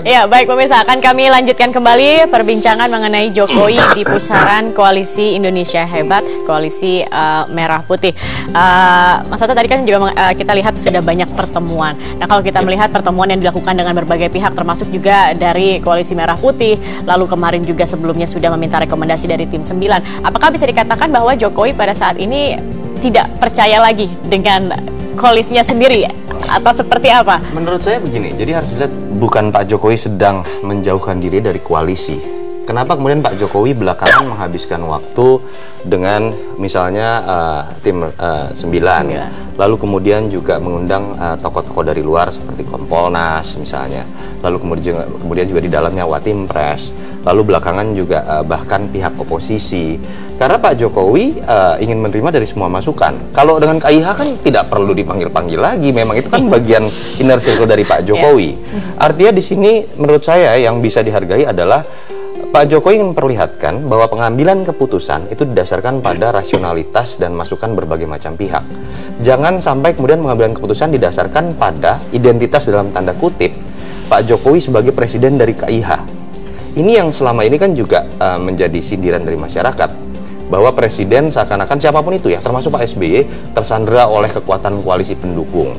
Ya, baik pemirsa, akan kami lanjutkan kembali perbincangan mengenai Jokowi di pusaran Koalisi Indonesia Hebat, Koalisi Merah Putih. Mas Toto, tadi kan juga kita lihat sudah banyak pertemuan. Nah, kalau kita melihat pertemuan yang dilakukan dengan berbagai pihak, termasuk juga dari Koalisi Merah Putih, lalu kemarin juga sebelumnya sudah meminta rekomendasi dari tim 9. Apakah bisa dikatakan bahwa Jokowi pada saat ini tidak percaya lagi dengan koalisinya sendiri, atau seperti apa? Menurut saya begini, jadi harus dilihat bukan Pak Jokowi sedang menjauhkan diri dari koalisi. Kenapa kemudian Pak Jokowi belakangan menghabiskan waktu dengan misalnya tim 9, lalu kemudian juga mengundang tokoh-tokoh dari luar seperti Kompolnas misalnya, lalu kemudian juga di dalamnya Watimpres, lalu belakangan juga bahkan pihak oposisi. Karena Pak Jokowi ingin menerima dari semua masukan. Kalau dengan KIH kan tidak perlu dipanggil-panggil lagi, memang itu kan bagian inner circle dari Pak Jokowi. Artinya di sini menurut saya yang bisa dihargai adalah Pak Jokowi ingin memperlihatkan bahwa pengambilan keputusan itu didasarkan pada rasionalitas dan masukan berbagai macam pihak. Jangan sampai kemudian pengambilan keputusan didasarkan pada identitas dalam tanda kutip Pak Jokowi sebagai presiden dari KIH. Ini yang selama ini kan juga menjadi sindiran dari masyarakat, bahwa presiden seakan-akan siapapun itu ya, termasuk Pak SBY, tersandera oleh kekuatan koalisi pendukung.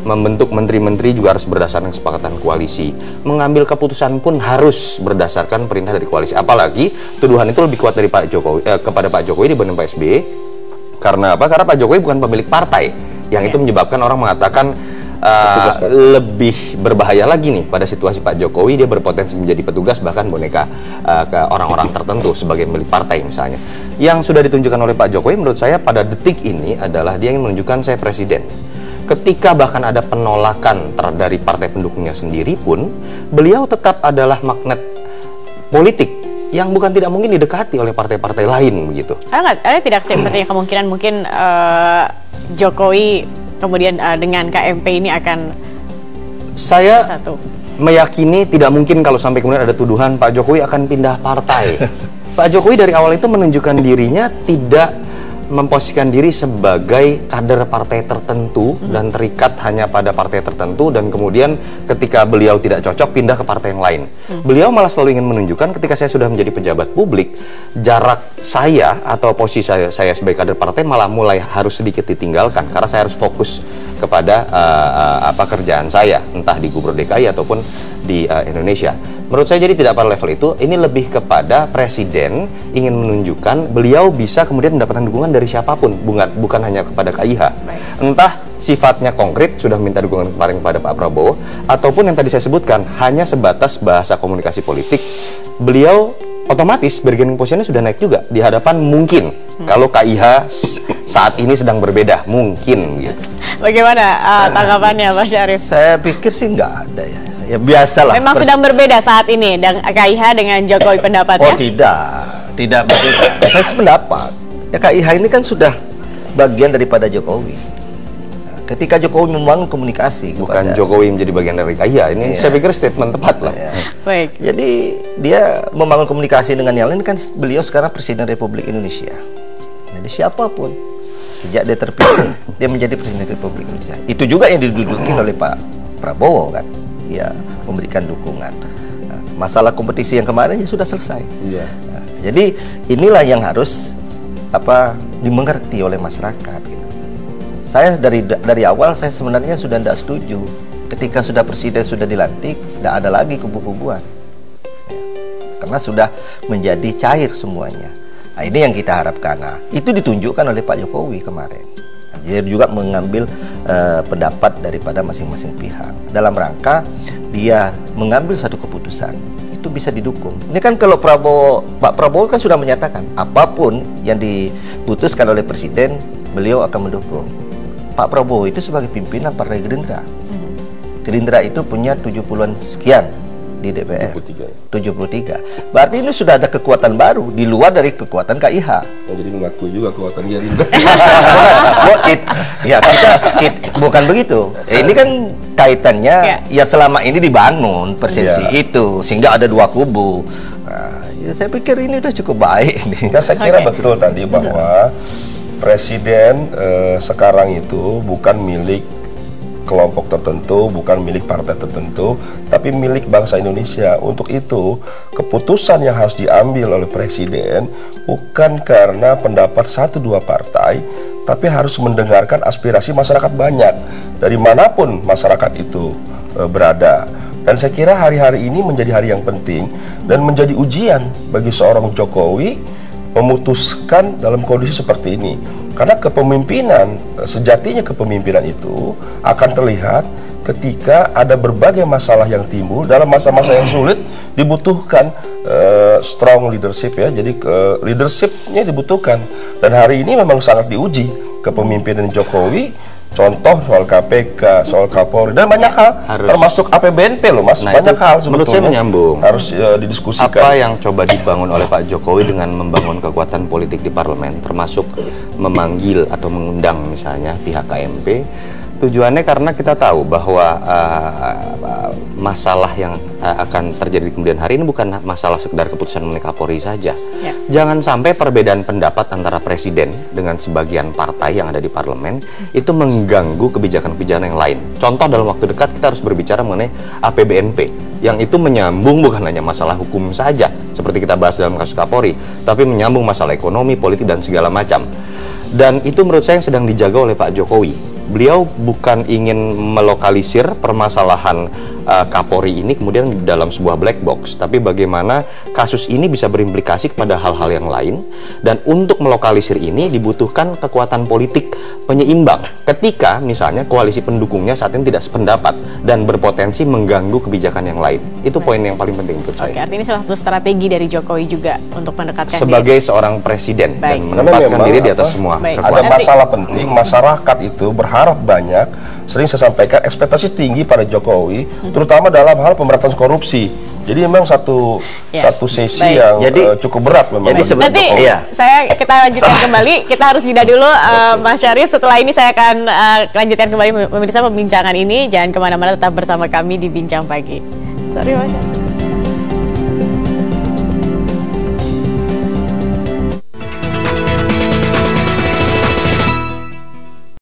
Membentuk menteri-menteri juga harus berdasarkan kesepakatan koalisi. Mengambil keputusan pun harus berdasarkan perintah dari koalisi. Apalagi tuduhan itu lebih kuat dari Pak Jokowi kepada Pak Jokowi dibanding Pak SBY. Karena apa? Karena Pak Jokowi bukan pemilik partai. Yang itu menyebabkan orang mengatakan lebih berbahaya lagi nih pada situasi Pak Jokowi. Dia berpotensi menjadi petugas bahkan boneka ke orang-orang tertentu sebagai milik partai misalnya. Yang sudah ditunjukkan oleh Pak Jokowi menurut saya pada detik ini adalah dia ingin menunjukkan saya presiden. Ketika bahkan ada penolakan dari partai pendukungnya sendiri pun, beliau tetap adalah magnet politik yang bukan tidak mungkin didekati oleh partai-partai lain begitu. Ada tidak seperti kemungkinan mungkin Jokowi kemudian dengan KMP ini akan meyakini tidak mungkin kalau sampai kemudian ada tuduhan Pak Jokowi akan pindah partai. Pak Jokowi dari awal itu menunjukkan dirinya tidak memposisikan diri sebagai kader partai tertentu dan terikat hanya pada partai tertentu, dan kemudian ketika beliau tidak cocok pindah ke partai yang lain. Beliau malah selalu ingin menunjukkan ketika saya sudah menjadi pejabat publik, jarak saya atau posisi saya sebagai kader partai malah mulai harus sedikit ditinggalkan karena saya harus fokus kepada kerjaan saya, entah di Gubernur DKI ataupun di Indonesia. Menurut saya jadi tidak pada level itu, ini lebih kepada presiden ingin menunjukkan beliau bisa kemudian mendapatkan dukungan dari siapapun, bukan hanya kepada KIH. Entah sifatnya konkret, sudah minta dukungan kemarin kepada Pak Prabowo, ataupun yang tadi saya sebutkan, hanya sebatas bahasa komunikasi politik. Beliau otomatis bargaining positionnya sudah naik juga di hadapan mungkin kalau KIH saat ini sedang berbeda, mungkin gitu. Bagaimana tanggapannya Pak Syarif? Saya pikir sih nggak ada ya. Ya biasalah. Memang sedang berbeda saat ini KIH dengan Jokowi pendapatnya? Oh tidak berbeda. Saya sependapat. Ya KIH ini kan sudah bagian daripada Jokowi. Nah, ketika Jokowi membangun komunikasi, bukan Jokowi menjadi bagian dari KIH. Ini saya pikir statement tepat lah. Ya. Baik. Jadi dia membangun komunikasi dengan yang lain, kan beliau sekarang Presiden Republik Indonesia. Jadi siapapun sejak dia terpilih dia menjadi Presiden Republik Indonesia. Itu juga yang diduduki oleh Pak Prabowo kan. Ya, memberikan dukungan. Nah, masalah kompetisi yang kemarin ya sudah selesai. Nah, jadi inilah yang harus dimengerti oleh masyarakat. Gitu. Saya dari awal saya sebenarnya sudah tidak setuju. Ketika sudah presiden sudah dilantik, tidak ada lagi kubu-kubuan. Ya, karena sudah menjadi cair semuanya. Nah, ini yang kita harapkan. Nah, itu ditunjukkan oleh Pak Jokowi kemarin. Dia juga mengambil pendapat daripada masing-masing pihak dalam rangka dia mengambil satu keputusan itu bisa didukung. Ini kan kalau Pak Prabowo kan sudah menyatakan apapun yang diputuskan oleh presiden beliau akan mendukung. Pak Prabowo itu sebagai pimpinan Partai Gerindra. Gerindra itu punya 70-an sekian di DPR. 73. Berarti ini sudah ada kekuatan baru di luar dari kekuatan KIH. Oh, jadi mengaku juga kekuatan Gerindra. kita bukan begitu. Ini kan kaitannya ya selama ini dibangun persepsi itu sehingga ada dua kubu. Nah, ya saya pikir ini udah cukup baik nih. Saya kira betul tadi bahwa presiden sekarang itu bukan milik kelompok tertentu, bukan milik partai tertentu, tapi milik bangsa Indonesia. Untuk itu, keputusan yang harus diambil oleh Presiden bukan karena pendapat 1-2 partai, tapi harus mendengarkan aspirasi masyarakat banyak, dari manapun masyarakat itu berada. Dan saya kira hari-hari ini menjadi hari yang penting dan menjadi ujian bagi seorang Jokowi memutuskan dalam kondisi seperti ini. Karena kepemimpinan, sejatinya kepemimpinan itu akan terlihat ketika ada berbagai masalah yang timbul. Dalam masa-masa yang sulit dibutuhkan strong leadership ya. Jadi leadershipnya dibutuhkan. Dan hari ini memang sangat diuji kepemimpinan Jokowi. Contoh soal KPK, soal Kapolri, dan banyak hal, termasuk APBNP loh Mas, banyak hal sebetulnya menurut saya menyambung. Harus didiskusikan. Apa yang coba dibangun oleh Pak Jokowi dengan membangun kekuatan politik di parlemen, termasuk memanggil atau mengundang misalnya pihak KMP, tujuannya karena kita tahu bahwa masalah yang akan terjadi di kemudian hari ini bukan masalah sekedar keputusan mengenai Kapolri saja. Ya. Jangan sampai perbedaan pendapat antara presiden dengan sebagian partai yang ada di parlemen itu mengganggu kebijakan-kebijakan yang lain. Contoh, dalam waktu dekat kita harus berbicara mengenai APBNP yang itu menyambung bukan hanya masalah hukum saja seperti kita bahas dalam kasus Kapolri, tapi menyambung masalah ekonomi, politik, dan segala macam. Dan itu menurut saya yang sedang dijaga oleh Pak Jokowi. Beliau bukan ingin melokalisir permasalahan Kapolri ini kemudian dalam sebuah black box, tapi bagaimana kasus ini bisa berimplikasi kepada hal-hal yang lain. Dan untuk melokalisir ini dibutuhkan kekuatan politik penyeimbang ketika misalnya koalisi pendukungnya saat ini tidak sependapat dan berpotensi mengganggu kebijakan yang lain. Itu poin yang paling penting menurut saya. Artinya ini salah satu strategi dari Jokowi juga untuk mendekatkan sebagai seorang presiden dan menempatkan diri di atas semua Ada kekuatan. masalah penting, masyarakat itu berharap banyak, sering saya sampaikan ekspektasi tinggi pada Jokowi, terutama dalam hal pemberantasan korupsi. Jadi memang satu sesi yang cukup berat memang. Jadi nanti kita lanjutkan kembali. Kita harus jeda dulu, Mas Syarif. Setelah ini saya akan lanjutkan kembali pemirsa perbincangan ini. Jangan kemana-mana, tetap bersama kami di Bincang Pagi. Sorry Mas Syarif.